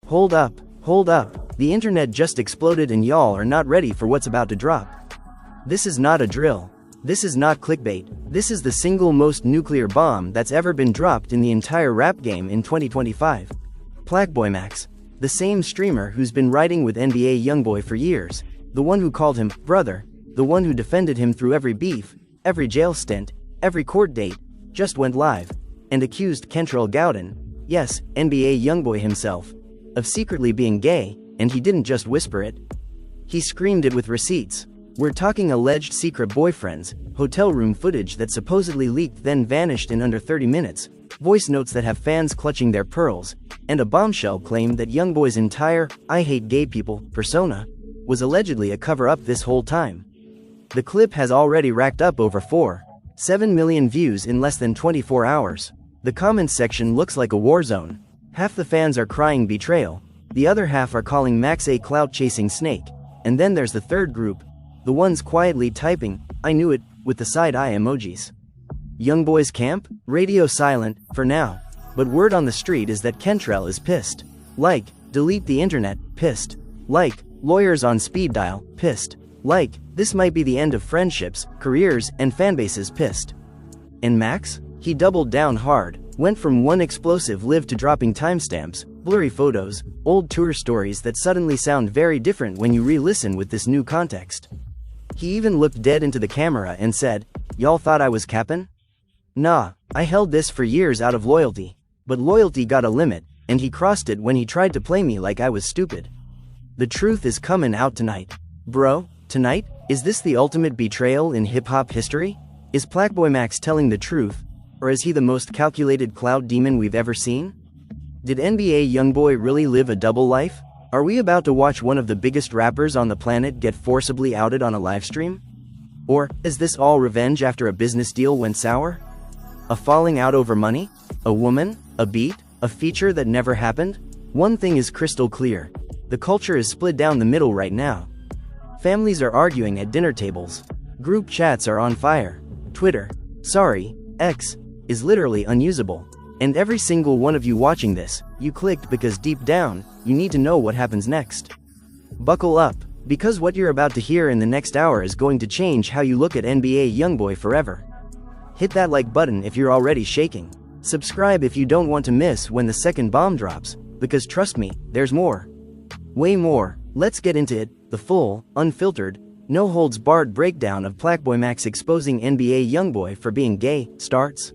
Hold up. The internet just exploded and y'all are not ready for what's about to drop. This is not a drill. This is not clickbait. This is the single most nuclear bomb that's ever been dropped in the entire rap game in 2025. Plaqueboymax, the same streamer who's been riding with NBA Youngboy for years, the one who called him brother, the one who defended him through every beef, every jail stint, every court date, just went live and accused Kentrell Gowden, yes, NBA Youngboy himself, of secretly being gay, and he didn't just whisper it. He screamed it with receipts. We're talking alleged secret boyfriends, hotel room footage that supposedly leaked then vanished in under 30 minutes, voice notes that have fans clutching their pearls, and a bombshell claim that Youngboy's entire "I hate gay people" persona was allegedly a cover-up this whole time. The clip has already racked up over 4.7 million views in less than 24 hours. The comments section looks like a war zone. Half the fans are crying betrayal, the other half are calling Max a clout-chasing snake, and then there's the third group, the ones quietly typing, "I knew it," with the side-eye emojis. Youngboy's camp? Radio silent, for now. But word on the street is that Kentrell is pissed. Like, delete the internet, pissed. Like, lawyers on speed dial, pissed. Like, this might be the end of friendships, careers, and fanbases, pissed. And Max? He doubled down hard, went from one explosive live to dropping timestamps, blurry photos, old tour stories that suddenly sound very different when you re-listen with this new context. He even looked dead into the camera and said, "Y'all thought I was cappin'? Nah, I held this for years out of loyalty. But loyalty got a limit, and he crossed it when he tried to play me like I was stupid. The truth is coming out tonight. Bro, tonight? Is this the ultimate betrayal in hip-hop history? Is Plaqueboymax telling the truth? Or is he the most calculated cloud demon we've ever seen? Did NBA Youngboy really live a double life? Are we about to watch one of the biggest rappers on the planet get forcibly outed on a livestream? Or, is this all revenge after a business deal went sour? A falling out over money? A woman? A beat? A feature that never happened? One thing is crystal clear. The culture is split down the middle right now. Families are arguing at dinner tables. Group chats are on fire. Twitter, sorry, X, is literally unusable. And every single one of you watching this, you clicked because deep down, you need to know what happens next. Buckle up, because what you're about to hear in the next hour is going to change how you look at NBA Youngboy forever. Hit that like button if you're already shaking. Subscribe if you don't want to miss when the second bomb drops, because trust me, there's more. Way more. Let's get into it. The full, unfiltered, no-holds-barred breakdown of Plaqueboymax exposing NBA Youngboy for being gay starts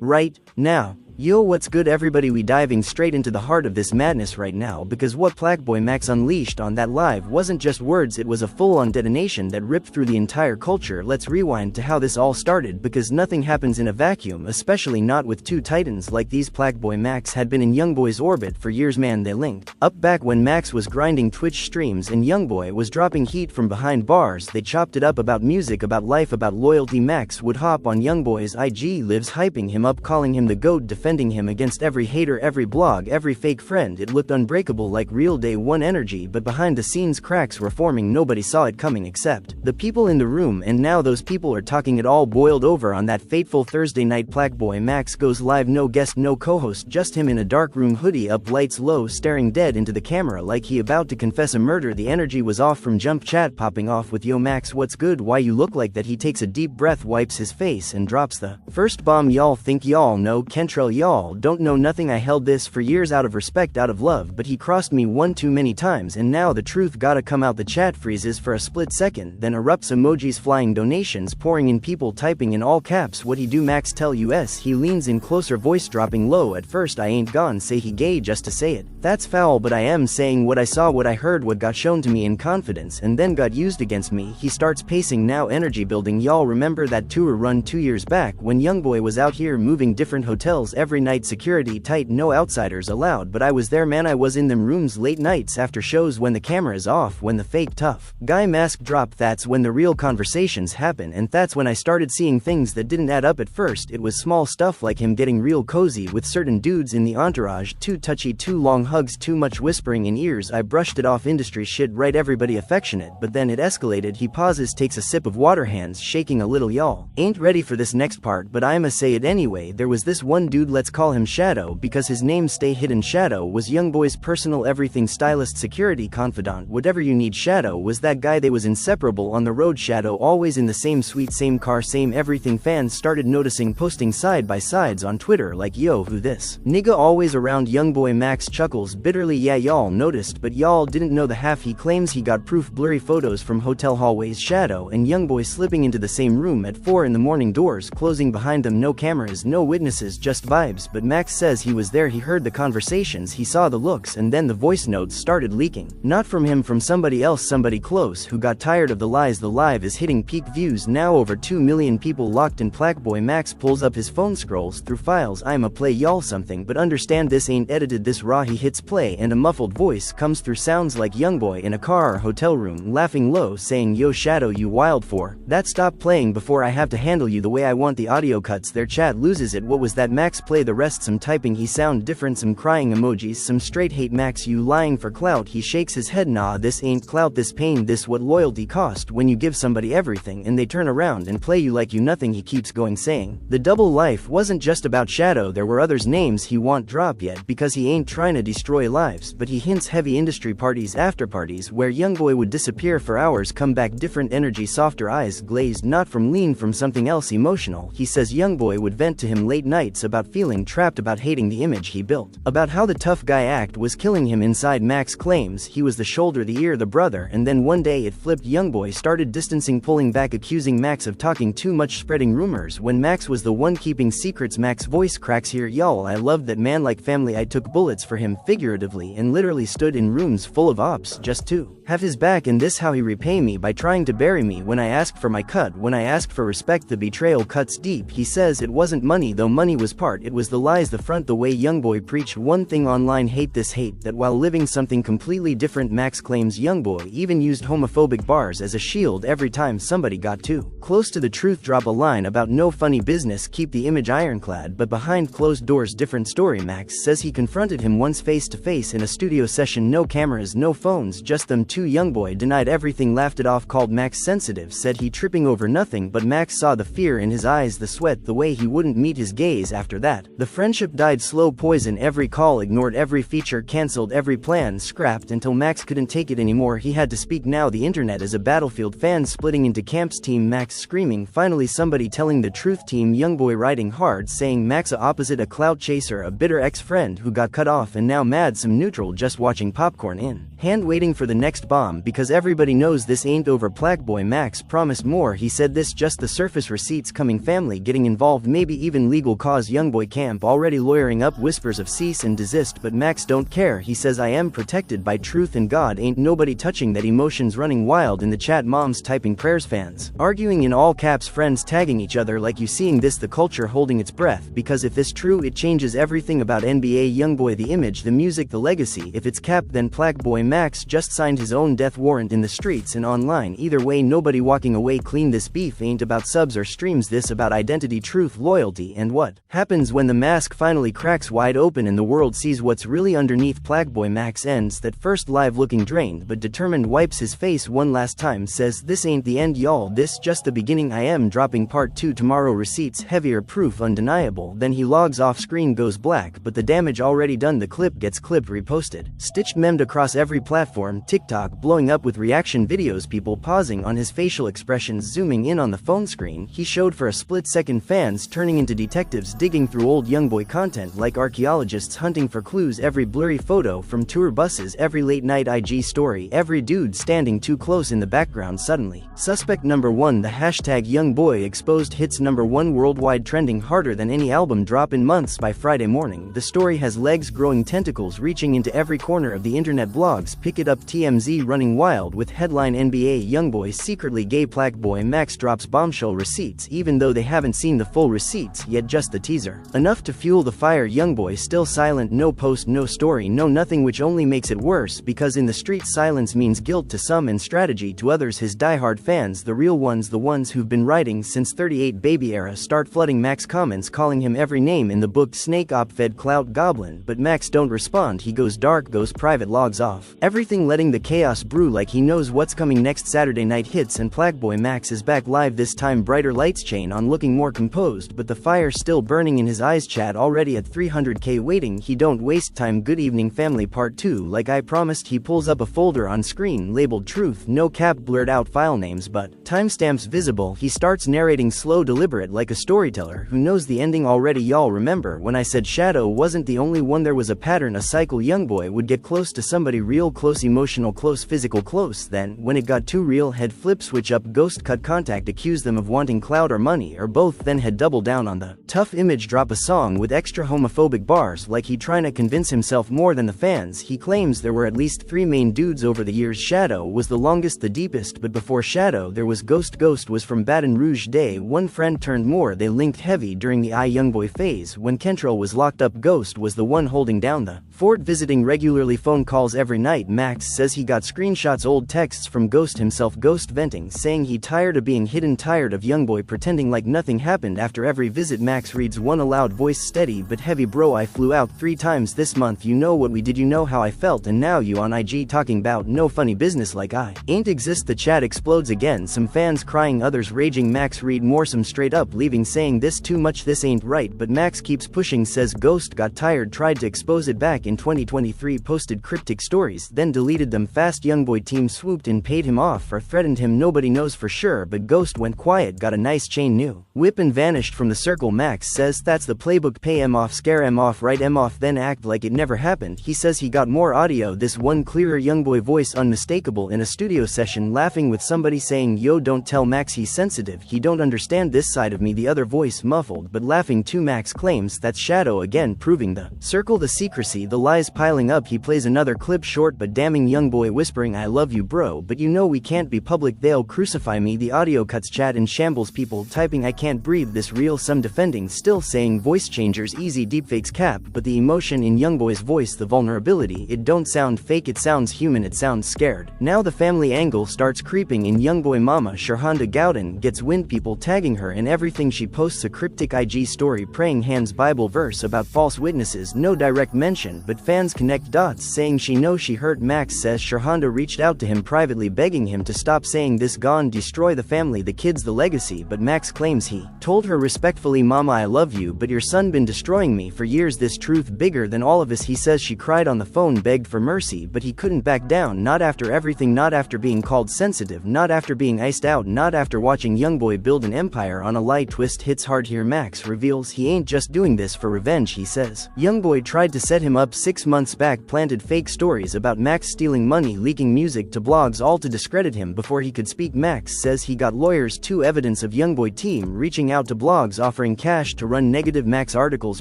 right now. Yo, what's good everybody? We diving straight into the heart of this madness right now, because what Plaqueboymax unleashed on that live wasn't just words, it was a full-on detonation that ripped through the entire culture. Let's rewind to how this all started, because nothing happens in a vacuum, especially not with two titans like these. Plaqueboymax had been in Youngboy's orbit for years, man. They linked up back when Max was grinding Twitch streams and Youngboy was dropping heat from behind bars. They chopped it up about music, about life, about loyalty. Max would hop on Youngboy's IG lives hyping him up, calling him the GOAT, defending him against every hater, every blog, every fake friend. It looked unbreakable, like real day one energy, but behind the scenes cracks were forming. Nobody saw it coming except the people in the room, and now those people are talking. It all boiled over on that fateful Thursday night. Plaqueboymax goes live, no guest, no co-host, just him in a dark room, hoodie up, lights low, staring dead into the camera like he about to confess a murder. The energy was off from jump, chat popping off with "Yo Max, what's good? Why you look like that?" He takes a deep breath, wipes his face, and drops the first bomb. "Y'all think y'all know Kentrell? Y'all don't know nothing. I held this for years out of respect, out of love, but he crossed me one too many times, and now the truth gotta come out." The chat freezes for a split second, then erupts, emojis flying, donations pouring in, people typing in all caps. "What he do? Max tell us?" He leans in closer, voice dropping low. "At first I ain't gone say he gay just to say it. That's foul, but I am saying what I saw, what I heard, what got shown to me in confidence and then got used against me." He starts pacing, now energy building. "Y'all remember that tour run 2 years back when Youngboy was out here moving different hotels every night, security tight, no outsiders allowed, but I was there, man. I was in them rooms late nights after shows when the camera is off, when the fake tough guy mask drop. That's when the real conversations happen, and that's when I started seeing things that didn't add up at first. It was small stuff like him getting real cozy with certain dudes in the entourage, too touchy, too long hugs, too much whispering in ears. I brushed it off, industry shit, right? Everybody affectionate, but then it escalated." He pauses, takes a sip of water, hands shaking a little. "Y'all ain't ready for this next part, but I'ma say it anyway. There was this one dude let's call him Shadow because his name stay hidden. Shadow was Youngboy's personal everything stylist, security confidant, whatever you need. Shadow was that guy, they was inseparable on the road. Shadow always in the same suite, same car, same everything. Fans started noticing, posting side by sides on Twitter like, yo, who this nigga always around. Youngboy Max chuckles bitterly, yeah, y'all noticed but y'all didn't know the half. He claims he got proof, blurry photos from hotel hallways. Shadow and Youngboy slipping into the same room at 4 in the morning, doors closing behind them, no cameras, no witnesses, just vibes. But Max says he was there, he heard the conversations, he saw the looks, and then the voice notes started leaking. Not from him, from somebody else, somebody close who got tired of the lies. The live is hitting peak views now, over 2 million people locked in. Plaqueboymax pulls up his phone, scrolls through files. I'ma play y'all something, but understand this ain't edited, this raw. He hits play and a muffled voice comes through, sounds like Youngboy in a car or hotel room, laughing low, saying, yo Shadow, you wild for that, stop playing before I have to handle you the way I want. The audio cuts, their chat loses it. What was that? Max, play the rest. Some typing, he sound different, some crying emojis, some straight hate. Max, you lying for clout. He shakes his head, nah, this ain't clout, this pain, this what loyalty cost when you give somebody everything and they turn around and play you like you nothing. He keeps going, saying the double life wasn't just about Shadow, there were others' names he won't drop yet because he ain't trying to destroy lives, but he hints heavy industry parties, after parties where Youngboy would disappear for hours, come back different energy, softer eyes glazed, not from lean, from something else emotional. He says Youngboy would vent to him late nights about feeling trapped, about hating the image he built, about how the tough guy act was killing him inside. Max claims he was the shoulder, the ear, the brother, and then one day it flipped. Youngboy started distancing, pulling back, accusing Max of talking too much, spreading rumors when Max was the one keeping secrets. Max voice cracks here, y'all, I loved that man like family. I took bullets for him figuratively and literally stood in rooms full of ops just to have his back, and this how he repay me, by trying to bury me when I asked for my cut, when I asked for respect. The betrayal cuts deep. He says it wasn't money, though money was part, it was the lies, the front, the way Youngboy preached one thing online, hate this, hate that, while living something completely different. Max claims Youngboy even used homophobic bars as a shield every time somebody got too close to the truth. Drop a line about no funny business, keep the image ironclad, but behind closed doors, different story. Max says he confronted him once face to face in a studio session, no cameras, no phones, just them two. Youngboy denied everything, laughed it off, called Max sensitive, said he tripping over nothing, but Max saw the fear in his eyes, the sweat, the way he wouldn't meet his gaze. After that, the friendship died slow poison, every call ignored, every feature cancelled, every plan scrapped, until Max couldn't take it anymore. He had to speak now. The internet is a battlefield, fans splitting into camps, team Max screaming, finally somebody telling the truth, team Youngboy riding hard, saying Max opposite, a clout chaser, a bitter ex-friend who got cut off and now mad, some neutral just watching popcorn in hand, waiting for the next bomb because everybody knows this ain't over. Plaqueboymax promised more, he said this just the surface, receipts coming, family getting involved, maybe even legal cause. Youngboy camp already lawyering up, whispers of cease and desist, but Max don't care. He says I am protected by truth and God, ain't nobody touching that. Emotions running wild in the chat, moms typing prayers, fans arguing in all caps, friends tagging each other like you seeing this, the culture holding its breath because if this true it changes everything about NBA. Youngboy, the image, the music, the legacy, if it's capped then Plaqueboymax just signed his own death warrant in the streets and online. Either way, nobody walking away clean. This beef ain't about subs or streams, this about identity, truth, loyalty, and what happens when the mask finally cracks wide open and the world sees what's really underneath. Plaqueboymax ends that first live looking drained but determined, wipes his face one last time, says this ain't the end y'all, this just the beginning. I am dropping part 2 tomorrow, receipts heavier, proof undeniable. Then he logs off, screen goes black, but the damage already done. The clip gets clipped, reposted, stitched, memed across every platform. TikTok blowing up with reaction videos, people pausing on his facial expressions, zooming in on the phone screen he showed for a split second, fans turning into detectives digging through old Youngboy content like archaeologists hunting for clues. Every blurry photo from tour buses, every late night IG story, every dude standing too close in the background suddenly suspect number 1. The hashtag Youngboy exposed hits number 1 worldwide, trending harder than any album drop in months. By Friday morning, the story has legs, growing tentacles reaching into every corner of the internet. Blogs pick it up, TMZ running wild with headline NBA Youngboy secretly gay. Plaqueboymax drops bombshell receipts even though they haven't seen the full receipts yet, just the teaser enough to fuel the fire. Youngboy still silent, no post, no story, no nothing, which only makes it worse because in the streets silence means guilt to some and strategy to others. His diehard fans, the real ones, the ones who've been writing since 38 baby era, start flooding Max comments calling him every name in the book, snake, op, fed, clout, goblin, but Max don't respond. He goes dark, goes private, logs off everything, letting the chaos brew like he knows what's coming next. Saturday night hits and Plaqueboymax is back live, this time brighter lights, chain on, looking more composed, but the fire still burning in his his eyes chat already at 300k waiting. He don't waste time. Good evening family part 2 like I promised. He pulls up a folder on screen labeled truth, no cap, blurred out file names but timestamps visible. He starts narrating slow deliberate like a storyteller who knows the ending already. Y'all remember when I said Shadow wasn't the only one? There was a pattern, a cycle. Youngboy would get close to somebody real close, emotional close, physical close, then when it got too real head flip, switch up, ghost, cut contact, accuse them of wanting clout or money or both, then head double down on the tough image, drop a song with extra homophobic bars like he trying to convince himself more than the fans. He claims there were at least 3 main dudes over the years. Shadow was the longest, the deepest, but before Shadow there was Ghost. Ghost was from Baton Rouge. Day one friend turned more, they linked heavy during the Youngboy phase when Kentrell was locked up. Ghost was the one holding down the fort, visiting regularly, phone calls every night. Max says he got screenshots, old texts from Ghost himself. Ghost venting, saying he tired of being hidden, tired of Youngboy pretending like nothing happened after every visit. Max reads one aloud, voice steady but heavy, bro I flew out 3 times this month, you know what we did, you know how I felt, and now you on IG talking about no funny business like I ain't exist. The chat explodes again, some fans crying, others raging. Max read more, some straight up leaving, saying this too much, this ain't right, but Max keeps pushing, says Ghost got tired, tried to expose it back in 2023, posted cryptic stories, then deleted them fast. Youngboy team swooped in, paid him off or threatened him, nobody knows for sure, but Ghost went quiet, got a nice chain, new whip, and vanished from the circle. Max says that's the playbook, pay em off, scare em off, write em off, then act like it never happened. He says he got more audio, this one clearer, Youngboy voice unmistakable in a studio session, laughing with somebody saying yo don't tell Max he's sensitive, he don't understand this side of me, the other voice muffled but laughing too. Max claims that's Shadow again, proving the circle, the secrecy, the lies piling up. He plays another clip, short but damning, Youngboy whispering I love you bro but you know we can't be public, they'll crucify me. The audio cuts, chat in shambles, people typing I can't breathe, this real, some defending, still saying voice changers easy, deepfakes cap, but the emotion in Youngboy's voice, the vulnerability, it don't sound fake, it sounds human, it sounds scared. Now the family angle starts creeping in. Youngboy mama Shahanda Gowden gets wind, people tagging her in everything she posts, a cryptic IG story, praying hands, Bible verse about false witnesses, no direct mention but fans connect dots, saying she knows she hurt. Max says Shahanda reached out to him privately begging him to stop saying this, gone destroy the family, the kids, the legacy, but Max claims he told her respectfully, mama I love you but your son been destroying me for years, this truth bigger than all of us. He says she cried on the phone, begged for mercy but he couldn't back down, not after everything, not after being called sensitive, not after being iced out, not after watching Youngboy build an empire on a lie. Twist hits hard here. Max reveals he ain't just doing this for revenge. He says Youngboy tried to set him up 6 months back, planted fake stories about Max stealing money, leaking music to blogs, all to discredit him before he could speak. Max says he got lawyers too, evidence of Youngboy team reaching out to blogs offering cash to run negative Max articles,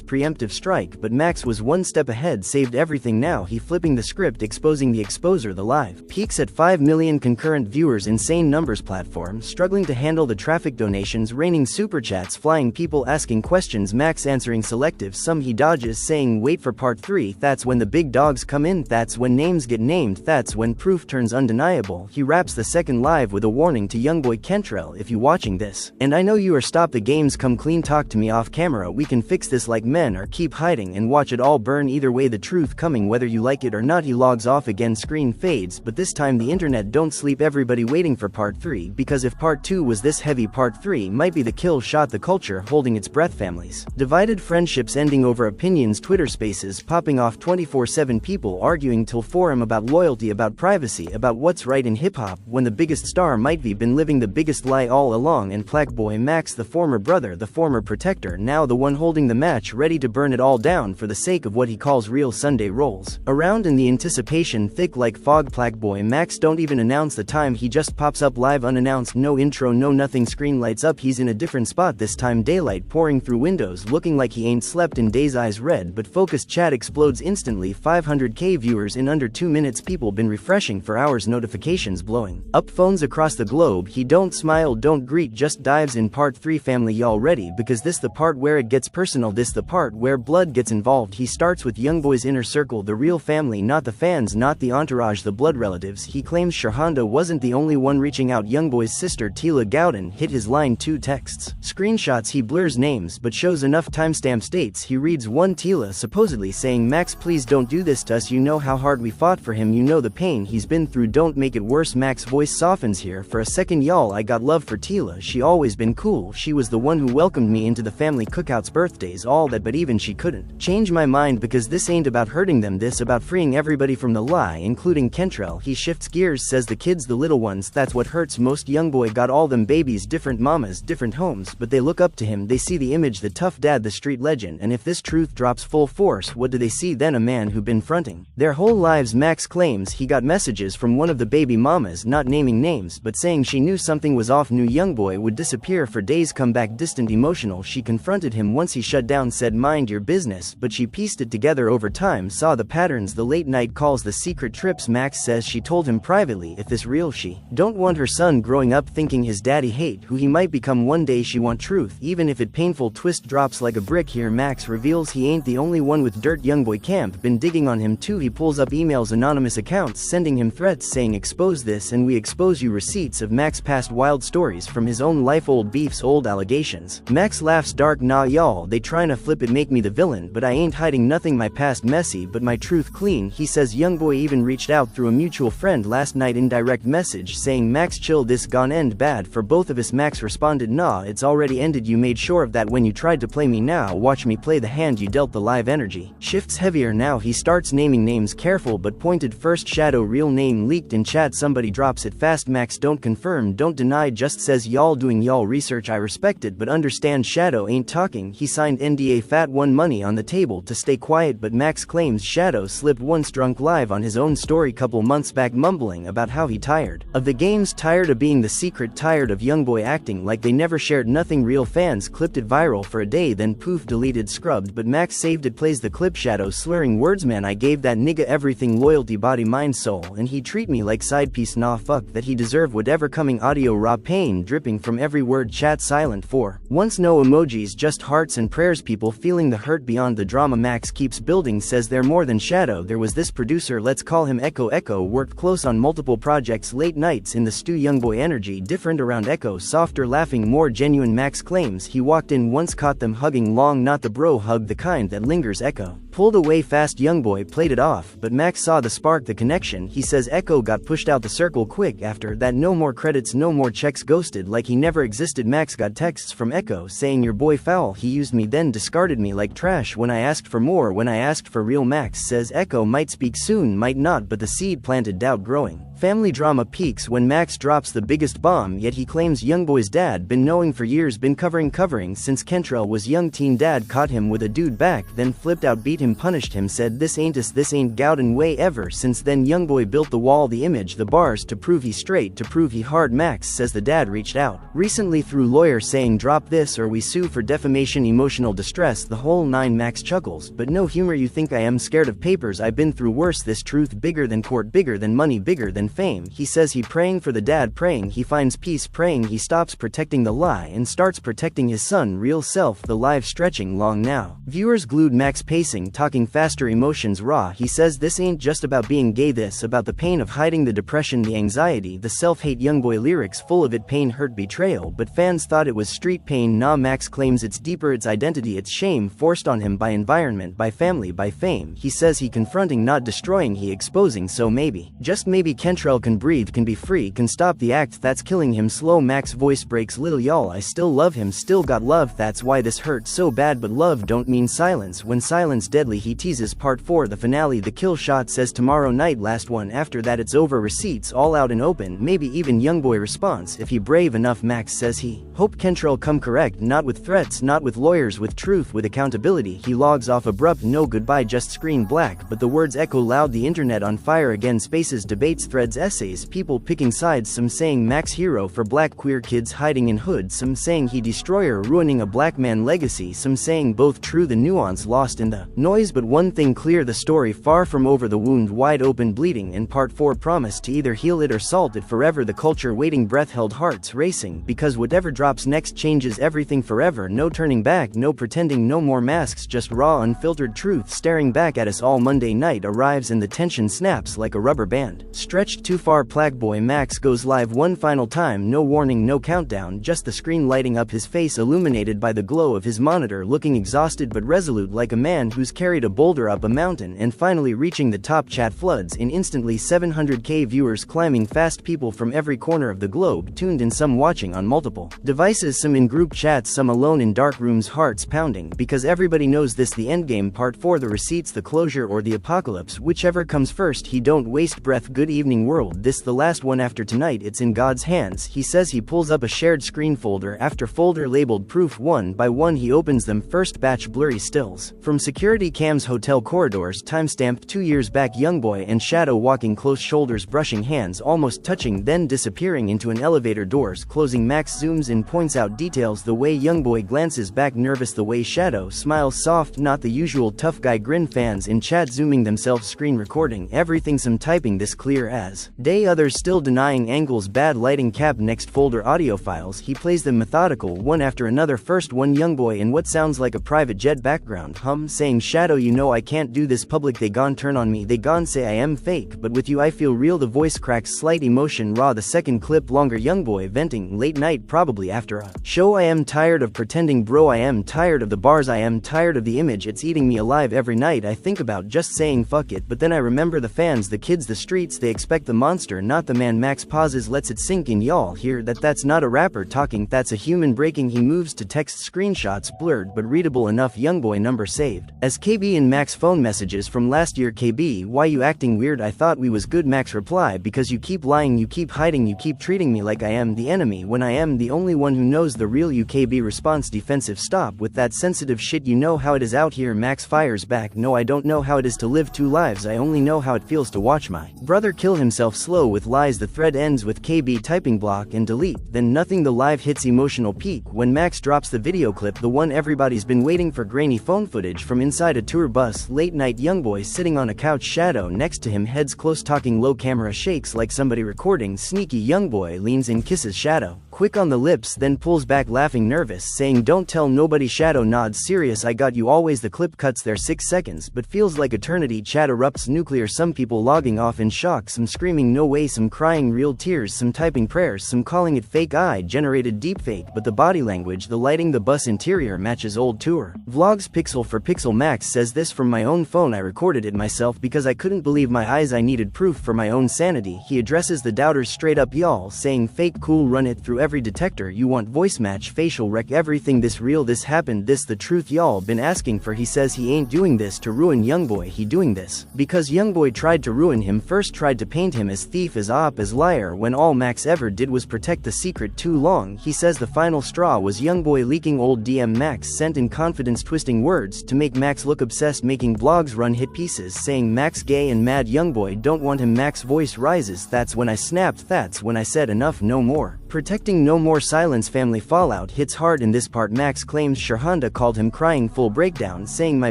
preemptive strike, but Max was one step ahead, saved everything. Now he flipping the script, exposing the exposer. The live peaks at 5 million concurrent viewers, insane numbers, platform struggling to handle the traffic, donations raining, super chats flying, people asking questions, Max answering selective, some he dodges, saying wait for part 3, that's when the big dogs come in, that's when names get named, that's when proof turns undeniable. He wraps the second live with a warning to Youngboy, Kentrell, if you watching this and I know you are, stop the games, come clean, talk to me off camera, we can fix this like men, or keep hiding and watch it all burn, either way the truth coming whether you like it or not. He logs off again, screen fades, but this time the internet don't sleep, everybody waiting for part 3 because if part 2 was this heavy, part 3 might be the kill shot, the culture holding its breath, families divided, friendships ending over opinions, Twitter spaces popping off 24/7, people arguing till 4 am about loyalty, about privacy, about what's right in hip-hop, when the biggest star might be been living the biggest lie all along. And Plaqueboymax, the former brother, the former protector, now the one holding the match, ready to burn it all down for the sake of what he calls real. Sunday rolls around and the anticipation thick like fog. Plaqueboymax don't even announce the time, he just pops up live unannounced, no intro, no nothing, screen lights up, he's in a different spot this time, daylight pouring through windows, looking like he ain't slept in days, eyes red but focused, chat explodes instantly, 500k viewers in under 2 minutes, people been refreshing for hours, notifications blowing up phones across the globe. He don't smile, don't greet, just dives in. Part 3, family, y'all ready? Because this the part where it gets personal, this the part where blood gets involved. He starts with Youngboy's inner circle, the real family, not the fans, not the entourage, the blood relatives. He claims Shahanda wasn't the only one reaching out. Youngboy's sister Tila Gowden hit his line, 2 texts, screenshots, he blurs names but shows enough timestamp dates. He reads one, Tila supposedly saying Max please don't do this to us, you know how hard we fought for him, you know the pain he's been through, don't make it worse. Max voice softens here for a second, y'all I got love for Tila, she always been cool, she was the one who welcomed me into the family cookouts birthdays all that, but even she couldn't change my mind because this ain't about hurting them, this about freeing everybody from the lie, including Kentrell. He shifts gears, says the kids, the little ones, that's what hurts most. Youngboy got all them babies, different mamas, different homes, but they look up to him, they see the image, the tough dad, the street legend, and if this truth drops full force, what do they see then? A man who been fronting their whole lives. Max claims he got messages from one of the baby mamas, not naming names, but saying she knew something was off, knew Youngboy would disappear for days, come back distant, emotional. She confronted him once he shut down, said mind your business, but she pieced it together over time, saw the patterns, the late night calls, the secret trips. Max says she told him privately if this real, she don't want her son growing up thinking his daddy hate who he might become one day. She want truth, even if it painful. Twist drops like a brick here. Max reveals he ain't the only one with dirt. Youngboy camp been digging on him too. He pulls up emails, anonymous accounts sending him threats saying expose this and we expose you, receipts of Max past wild stories from his own life, old beefs, old allegations. Max laughs dark, nah y'all, they tryna flip it, make me the villain, but I ain't hiding nothing, my past messy but my truth clean. He says Youngboy even reached out through a mutual friend last night in direct message saying Max chill, this gon' end bad for both of us. Max responded nah, it's already ended, you made sure of that when you tried to play me, now watch me play the hand you dealt. The live energy shifts heavier now, he starts naming names, careful but pointed first. Shadow real name leaked in chat, somebody drops it fast. Max don't confirm, don't deny, just says y'all doing y'all research, I respect it but understand Shadow ain't talking. He signed NDA, fat one, money on the table to stay quiet, but Max claims Shadow slipped once drunk live on his own story couple months back, mumbling about how he tired of the games, tired of being the secret, tired of Youngboy acting like they never shared nothing real. Fans clipped it viral for a day, then poof, deleted, scrubbed, but Max saved it. Plays the clip, Shadow slurring words, man I gave that nigga everything, loyalty, body, mind, soul, and he treat me like side piece, nah fuck that, he deserve whatever coming. Audio raw pain dripping from every word, chat silent for once, no emojis, just hearts and prayers, people feeling the hurt beyond the drama. Max keeps building, says they're more than Shadow, there was this producer, let's call him Echo. Echo worked close on multiple projects, late nights in the stew. Youngboy energy different around Echo, softer, laughing, more genuine. Max claims he walked in once, caught them hugging long, not the bro hug, the kind that lingers. Echo pulled away fast, Youngboy played it off, but Max saw the spark, the connection. He says Echo got pushed out the circle quick after that, no more credits, no more checks, ghosted like he never existed. Max got texts from Echo saying your boy foul, he used me then discarded me like trash when I asked for more, when I asked for real. Max says Echo might speak soon, might not, but the seed planted, doubt growing. Family drama peaks when Max drops the biggest bomb yet. He claims Youngboy's dad been knowing for years, been covering since Kentrell was young. Teen dad caught him with a dude back, then flipped out, beat him, punished him, said this ain't us, this ain't Gowden way. Ever since then Youngboy built the wall, the image, the bars to prove he straight, to prove he hard. Max says the dad reached out recently through lawyer saying drop this or we sue for defamation, emotional distress, the whole nine. Max chuckles, but no humor, you think I am scared of papers, I've been through worse, this truth bigger than court, bigger than money, bigger than fame. He says he praying for the dad, praying he finds peace, praying he stops protecting the lie and starts protecting his son, real self. The live stretching long now, viewers glued. Max pacing, talking faster, emotions raw. He says this ain't just about being gay, this about the pain of hiding, the depression, the anxiety, the self-hate. Youngboy lyrics full of it, pain, hurt, betrayal, but fans thought it was street pain, nah. Max claims it's deeper, it's identity, it's shame forced on him by environment, by family, by fame. He says he confronting, not destroying, he exposing, so maybe, just maybe Kentrell can breathe, can be free, can stop the act that's killing him slow. Max voice breaks, little y'all, I still love him, still got love, that's why this hurts so bad, but love don't mean silence, when silence deadly. He teases part 4, the finale, the kill shot, says tomorrow night, last one, after that it's over, receipts all out and open, maybe even Youngboy response if he brave enough. Max says he hope Kentrell come correct, not with threats, not with lawyers, with truth, with accountability. He logs off abrupt, no goodbye, just screen black, but the words echo loud, the internet on fire again, spaces, debates, threads, essays, people picking sides, some saying Max hero for black queer kids hiding in hoods, some saying he destroyer ruining a black man legacy, some saying both true, the nuance lost in the noise, but one thing clear, the story far from over, the wound wide open, bleeding, and part 4 promised to either heal it or salt it forever. The culture waiting, breath held, hearts racing, because whatever drops next changes everything forever. No turning back, no pretending, no more masks, just raw unfiltered truth staring back at us all. Monday night arrives and the tension snaps like a rubber band stretched watched too far. Plaqueboymax goes live one final time, no warning, no countdown, just the screen lighting up, his face illuminated by the glow of his monitor, looking exhausted but resolute like a man who's carried a boulder up a mountain and finally reaching the top. Chat floods in instantly, 700k viewers climbing fast, people from every corner of the globe tuned in, some watching on multiple devices, some in group chats, some alone in dark rooms, hearts pounding because everybody knows this, the endgame, part 4, the receipts, the closure or the apocalypse, whichever comes first. He don't waste breath. Good evening world, this the last one. After tonight it's in God's hands, he says. He pulls up a shared screen, folder after folder labeled proof. One by one he opens them, first batch blurry stills from security cams, hotel corridors, timestamped 2 years back, Youngboy and Shadow walking close, shoulders brushing, hands almost touching, then disappearing into an elevator, doors closing. Max zooms in, points out details, the way Youngboy glances back nervous, the way Shadow smiles soft, not the usual tough guy grin. Fans in chat zooming themselves, screen recording everything, some typing this clear as day, others still denying angles, bad lighting. Cap next folder, audio files, he plays them methodical one after another. First one, Youngboy in what sounds like a private jet background hum, saying, Shadow, you know I can't do this public, they gon' turn on me, they gon' say I am fake, but with you I feel real. The voice cracks, slight emotion raw. The second clip longer, Youngboy venting, late night probably after a show, I am tired of pretending bro, I am tired of the bars, I am tired of the image, it's eating me alive. Every night I think about just saying fuck it, but then I remember the fans, the kids, the streets, they expect the monster, not the man. Max pauses, lets it sink in. Y'all hear that? That's not a rapper talking, that's a human breaking. He moves to text, screenshots blurred but readable enough. Youngboy number saved as KB in Max phone messages from last year. KB, why you acting weird? I thought we was good. Max reply, because you keep lying, you keep hiding, you keep treating me like I am the enemy when I am the only one who knows the real you. KB response, defensive, stop with that sensitive shit, you know how it is out here. Max fires back, no I don't know how it is to live two lives, I only know how it feels to watch my brother kill himself. Slow with lies, the thread ends with KB typing block and delete, then nothing. The live hits emotional peak when Max drops the video clip, the one everybody's been waiting for. Grainy phone footage from inside a tour bus, late night, Youngboy sitting on a couch, Shadow next to him, heads close talking low, camera shakes like somebody recording. Sneaky, Youngboy leans in, kisses Shadow quick on the lips, then pulls back laughing, nervous, saying don't tell nobody. Shadow nods, serious, I got you always. The clip cuts there 6 seconds but feels like eternity. Chat erupts, nuclear, some people logging off in shock, some screaming no way, some crying real tears, some typing prayers, some calling it fake AI generated deepfake, but the body language, the lighting, the bus interior matches old tour vlogs pixel for pixel. Max says, this from my own phone, I recorded it myself because I couldn't believe my eyes, I needed proof for my own sanity. He addresses the doubters straight up, y'all, saying fake cool, run it through every detector you want, voice match, facial rec, everything, this real, this happened, this the truth y'all been asking for. He says he ain't doing this to ruin Youngboy, he doing this because Youngboy tried to ruin him first, tried to paint him as thief, as op, as liar, when all Max ever did was protect the secret too long. He says the final straw was Youngboy leaking old DM Max sent in confidence, twisting words to make Max look obsessed, making blogs run hit pieces, saying Max gay and mad, Youngboy don't want him. Max voice rises, that's when I snapped, that's when I said enough, no more protecting, no more silence. Family fallout hits hard in this part. Max claims Shahanda called him crying, full breakdown, saying my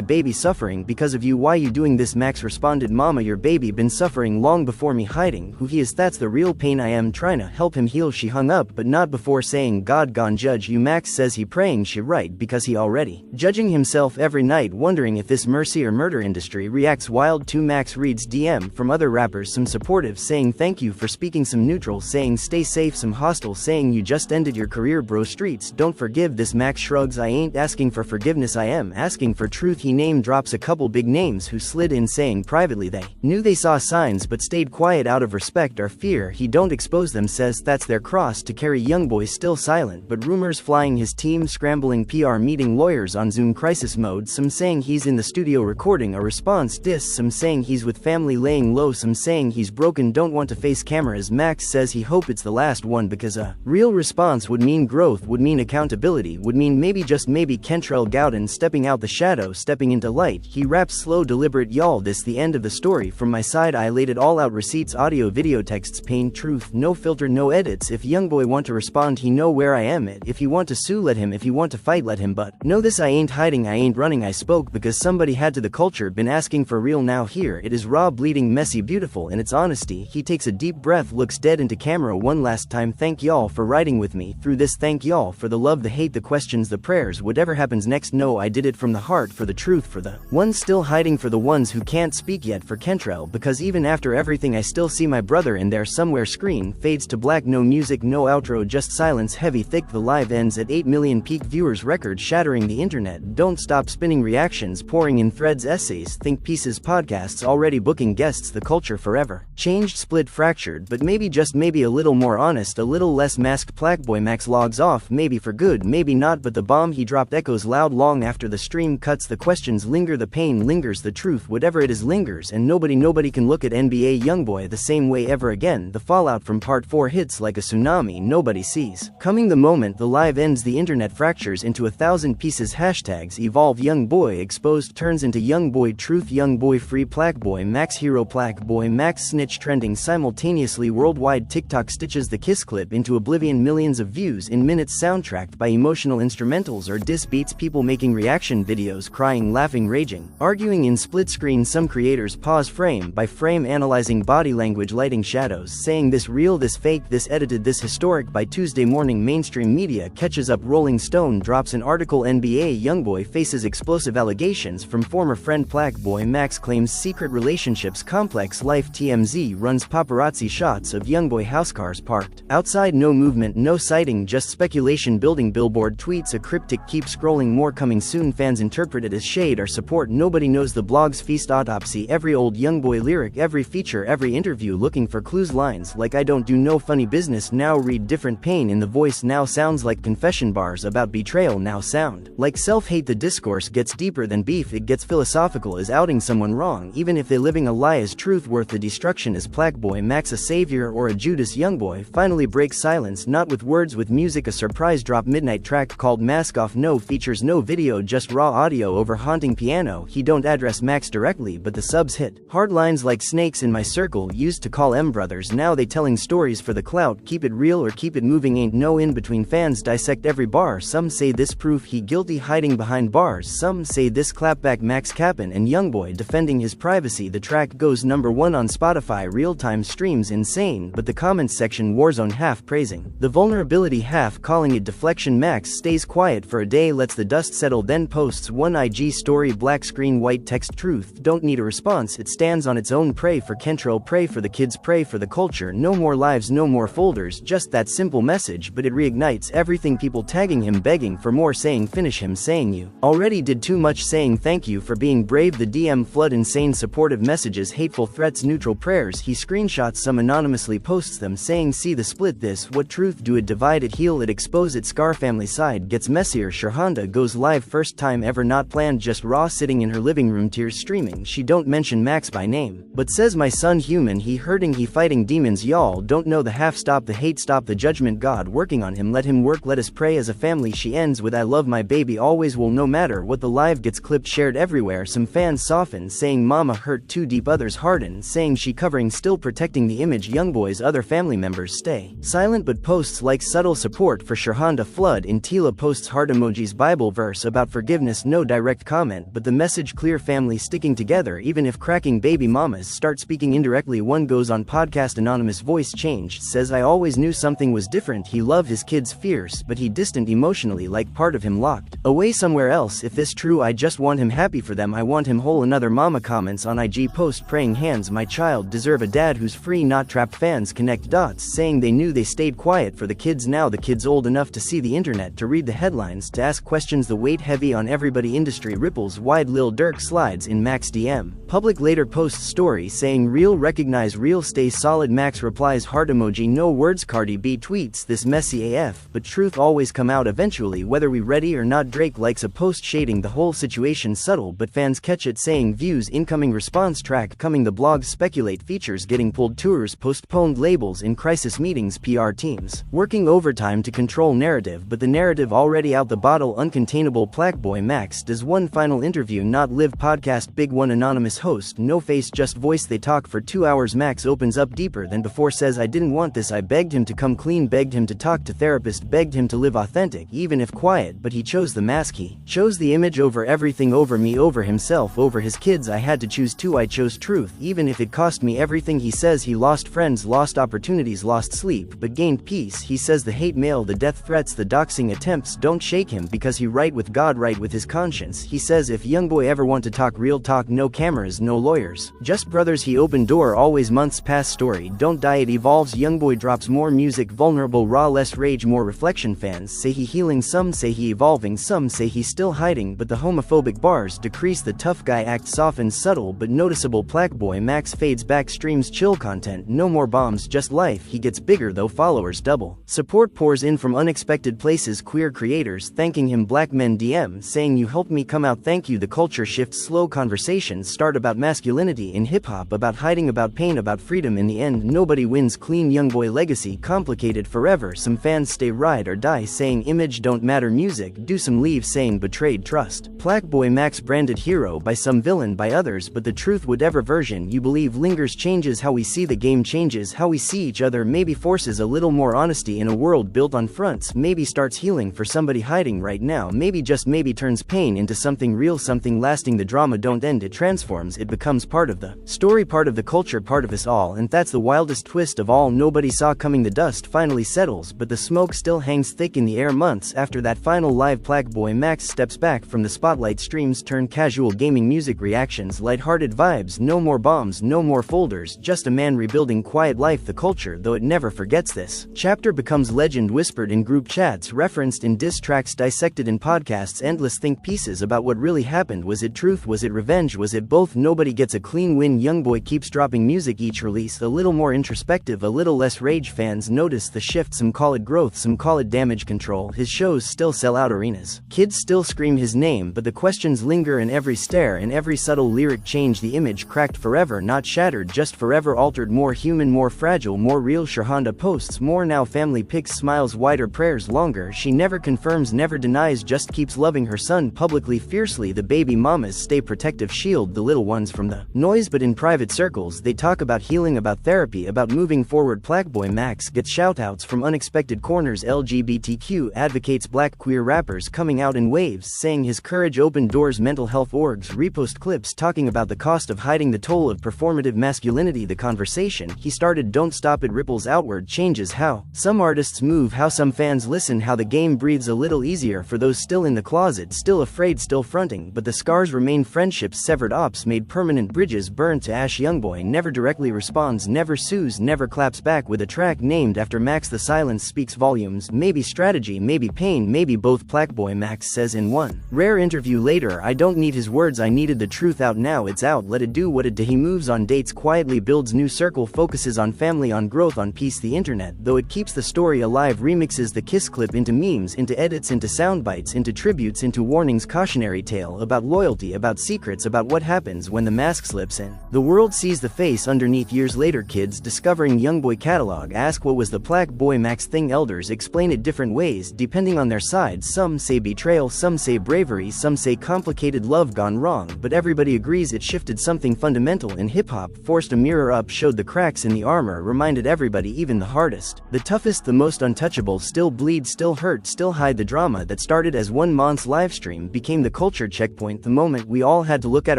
baby suffering because of you, why you doing this? Max responded, mama, your baby been suffering long before me hiding who he is, that's the real pain, I am trying to help him heal. She hung up but not before saying God gon' judge you. Max says he praying she right because he already judging himself every night, wondering if this mercy or murder industry reacts wild too. Max reads DM from other rappers, some supportive saying thank you for speaking, some neutral saying stay safe, some hostile saying you just ended your career bro, streets don't forgive this. Max shrugs, I ain't asking for forgiveness, I am asking for truth. He name drops a couple big names who slid in, saying privately they knew they saw signs but stayed quiet out of respect or fear he don't expose them, says that's their cross to carry. Youngboy still silent but rumors flying, his team scrambling, PR meeting, lawyers on Zoom crisis mode, some saying he's in the studio recording a response diss, some saying he's with family laying low, some saying he's broken, don't want to face cameras. Max says he hope it's the last one because a real response would mean growth, would mean accountability, would mean maybe just maybe Kentrell Gowden stepping out the shadow, stepping into light. He raps slow, deliberate, y'all this the end of the story from my side, I laid it all out, receipts, audio, video, texts, pain, truth, no filter, no edits. If Youngboy want to respond, he know where I am at. If he want to sue, let him. If he want to fight, let him, but know this, I ain't hiding, I ain't running. I spoke because somebody had to. The culture been asking for real, now here it is, raw, bleeding, messy, beautiful in its honesty. He takes a deep breath, looks dead into camera one last time. Thank y'all for riding with me through this, thank y'all for the love, the hate, the questions, the prayers, whatever happens next, know I did it from the heart, for the truth, for the ones still hiding, for the ones who can't speak yet, for Kentrell, because even after everything I still see my brother in there somewhere. Screen fades to black, no music, no outro, just silence, heavy thick. The live ends at 8 million peak viewers, record shattering the internet. Don't stop spinning, reactions pouring in, threads, essays, think pieces, podcasts already booking guests. The culture forever changed, split, fractured, but maybe, just maybe, a little more honest, a little less masked. Plaqueboymax logs off, maybe for good, maybe not, but the bomb he dropped echoes loud long after the stream cuts. The questions linger, the pain lingers, the truth, whatever it is, lingers, and nobody can look at NBA Youngboy the same way ever again. The fallout from part 4 hits like a tsunami nobody sees coming. The moment the live ends, the internet fractures into 1,000 pieces. Hashtags evolve. Youngboy exposed turns into Youngboy truth. Youngboy free. Plaqueboymax hero. Plaqueboymax snitch trending simultaneously worldwide. TikTok stitches the kiss clip into oblivion. Millions of views in minutes, soundtracked by emotional instrumentals or diss beats. People making reaction videos, crying, laughing, raging, arguing in split screen. Some creators pause frame by frame, analyzing body language, lighting, shadows, saying this real, this fake, this edited, this historic. By Tuesday morning, mainstream media catches up. Rolling Stone drops an article. NBA Youngboy faces explosive allegations from former friend. Plaqueboymax claims secret relationships, complex life. TMZ runs paparazzi shots of Youngboy house cars parked outside. No movement, no sighting, just speculation building. Billboard tweets a cryptic keep scrolling, more coming soon. Fans interpret it as shade or support. Nobody knows. The blogs feast. Autopsy every old Youngboy lyric, every feature, every interview, looking for clues. Lines like I don't do no funny business now read different. Pain in the voice now sounds like confession. Bars about betrayal now sound like self-hate. The discourse gets deeper than beef, it gets philosophical. Is outing someone wrong even if they living a lie? Is truth worth the destruction? Is Plaqueboymax a savior or a Judas? Youngboy finally breaks silence, not with words, with music. A surprise drop midnight track called Mask Off. No features, no video, just raw audio over haunting piano. He don't address Max directly, but the subs hit hard. Lines like snakes in my circle used to call M brothers, now they telling stories for the clout. Keep it real or keep it moving, ain't no in between. Fans dissect every bar, some say this proof he guilty, hiding behind bars, some say this clapback. Max capping and Youngboy defending his privacy. The track goes #1 on Spotify, real-time streams insane, but the comments section warzone, half praising the vulnerability, half calling it deflection. Max stays quiet for a day, lets the dust settle, then posts one IG story, black screen, white text, truth don't need a response, it stands on its own. Pray for Kentrell, pray for the kids, pray for the culture. No more lives, no more folders, just that simple message, but it reignites everything. People tagging him, begging for more, saying finish him, saying you already did too much, saying thank you for being brave. The DM flood, insane supportive messages, hateful threats, neutral prayers. He screenshots some, anonymously posts them, saying see the split, this what truth, do it, divide it, heal it, expose it. Scar family side gets messier. Shurhanda goes live, first time ever, not planned, just raw, sitting in her living room, tears streaming. She don't mention Max by name, but says my son human, he hurting, he fighting demons. Y'all don't know the half. Stop the hate, stop the judgment, God working on him, let him work, let us pray as a family. She ends with I love my baby, always will, no matter what. The live gets clipped, shared everywhere. Some fans soften, saying mama hurt too deep, others harden, saying she covering, still protecting the image. Youngboy's other family members stay silent, but posts like subtle support for Shurhanda. Flood in Tila posts heart emojis, Bible verse about forgiveness, no direct comment, but the message clear, family sticking together even if cracking. Baby mamas start speaking indirectly. One goes on podcast, anonymous voice changed, says I always knew something was different. He loved his kids fierce, but he distant emotionally, like part of him locked away somewhere else. If this true, I just want him happy for them, I want him whole. Another mama comments on IG post, praying hands, my child deserve a dad who's free, not trapped. Fans connect dots, saying they knew they stayed quiet for the kids. Now the kids old enough to see the internet, to read the headlines, to ask questions. The weight heavy on everybody. Industry ripples wide. Lil Durk slides in Max DM. Public later posts story saying real, recognize real, stay solid. Max replies heart emoji, no words. Cardi B tweets this messy AF, but truth always come out eventually, whether we ready or not. Drake likes a post shading the whole situation, subtle but fans catch it, saying views incoming, response track coming. The blogs speculate features getting pulled, tours postponed, labels in crisis, meetings, PR teams working overtime to control narrative, but the narrative already out the bottle, uncontainable. Plaqueboymax does one final interview, not live podcast, big one, anonymous host, no face, just voice. They talk for 2 hours. Max opens up deeper than before, says I didn't want this, I begged him to come clean, begged him to talk to therapist, begged him to live authentic even if quiet, but he chose the mask, he chose the image over everything, over me, over himself, over his kids. I had to choose too, I chose truth even if it cost me everything. He says he lost friends, lost opportunities, lost sleep, but gained peace. He says the hate mail, the death threats, the doxing attempts don't shake him because he right with God, right with his conscience. He says if Youngboy ever want to talk real talk, no cameras, no lawyers, just brothers. He opened door always months past story don't die it evolves Youngboy drops more music vulnerable raw less rage more reflection fans say he healing some say he evolving some say he's still hiding but the homophobic bars decrease the tough guy act softens subtle but noticeable Plaqueboymax fades back streams chill content no more bombs just life he gets bigger though followers double support pours in from unexpected places queer creators thanking him black men DM saying you helped me come out thank you the culture shifts slow conversations start about masculinity in hip-hop about hiding about pain about freedom in the end nobody wins clean Youngboy legacy complicated forever some fans stay ride or die saying image don't matter music do some leave saying betrayed trust Plaqueboymax branded hero by some villain by others but the truth whatever version you believe lingers changes how we see the game changes how we see each other maybe forces a little more honesty in a world built on fronts maybe starts healing for somebody hiding right now maybe just maybe turns pain into something real something lasting the drama don't end it transforms it becomes part of the story part of the culture part of us all and that's the wildest twist of all nobody saw coming the dust finally settles but the smoke still hangs thick in the air months after that final live Plaqueboymax steps back from the spotlight streams turn casual gaming music reactions lighthearted vibes no more bombs no more folders just a man rebuilding quiet life the culture though it never forgets this chapter becomes legend whispered in group chats referenced in diss tracks dissected in podcasts endless think pieces about what really happened was it truth was it revenge was it both nobody gets a clean win Youngboy keeps dropping music each release a little more introspective a little less rage fans notice the shift some call it growth some call it damage control his shows still sell out arenas kids still scream his name but the questions linger in every stare in every subtle lyric change the image cracked forever not shattered just forever altered more human more fragile more real Shahanda posts more now family pics smiles wider prayers longer she never confirms never denies just keeps loving her son publicly fiercely the baby mamas stay protective shield the little ones from the noise but in private circles they talk about healing about therapy about moving forward Plaqueboymax gets shoutouts from unexpected corners LGBTQ advocates black queer rappers coming out in waves saying his courage opened doors mental health orgs repost clips talking about the cost of hiding the toll of performative masculinity the conversation he started don't stop it ripples outward changes how some artists move how some fans listen how the game breathes a little easier for those still in the closet still afraid still fronting but the scars remain friendships severed ops made permanent bridges burned to ash Youngboy never directly responds never sues never claps back with a track named after Max the silence speaks volumes maybe strategy maybe pain maybe both Plaqueboymax says in one rare interview later I don't need his words I needed the truth out now it's out let it do what it do he moves on dates quietly builds new circle focuses on family on growth on peace the internet though it keeps the story alive remixes the kiss clip into memes into edits into sound bites into tributes into warnings cautionary tale about loyalty about secrets about what happens when the mask slips in the world sees the face underneath years later kids discovering Youngboy catalog ask what was the Plaqueboymax thing elders explain it different ways depending on their side some say betrayal some say bravery some say complicated love gone wrong but everybody agrees it shifted something fundamental in hip-hop forced a mirror up showed the cracks in the armor reminded everybody even the hardest the toughest the most untouchable still bleed still hurt still hide the drama that started as one month's livestream became the culture checkpoint the moment we all had to look at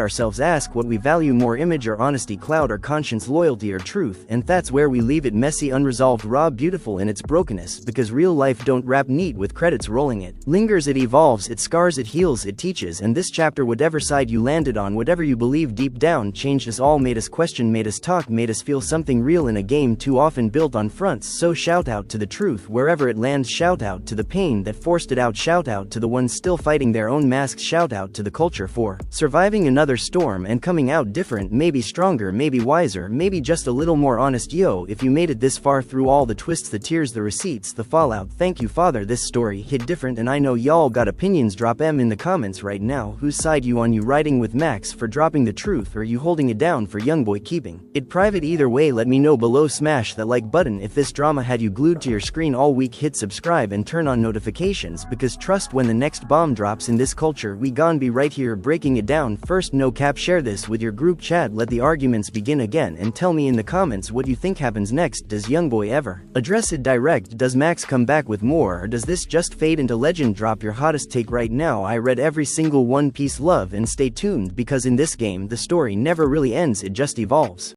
ourselves ask what we value more image or honesty cloud or conscience loyalty or truth and that's where we leave it messy unresolved raw beautiful in its brokenness because real life don't wrap neat with credits rolling it lingers it evolves it scars it heals it teaches and this chapter whatever side you landed on whatever you believe deep down changed us all made us question made us talk made us feel something real in a game too often built on fronts so shout out to the truth wherever it lands shout out to the pain that forced it out shout out to the ones still fighting their own masks shout out to the culture for surviving another storm and coming out different maybe stronger maybe wiser maybe just a little more honest yo if you made it this far through all the twists the tears the receipts the fallout thank you father this story hit different and I know y'all got opinions drop em in the comments right now whose side you on you riding with Max for dropping the truth or you holding it down for Youngboy keeping it private either way let me know below smash that like button if this drama had you glued to your screen all week hit subscribe and turn on notifications because trust when the next bomb drops in this culture we gon' be right here breaking it down first no cap share this with your group chat let the arguments begin again and tell me in the comments what you think happens next does Youngboy ever address it direct does Max come back with more or does this just fade into legend drop your hottest take right now I read every single one piece love and stay tuned because in this game the story never really ends it just evolves.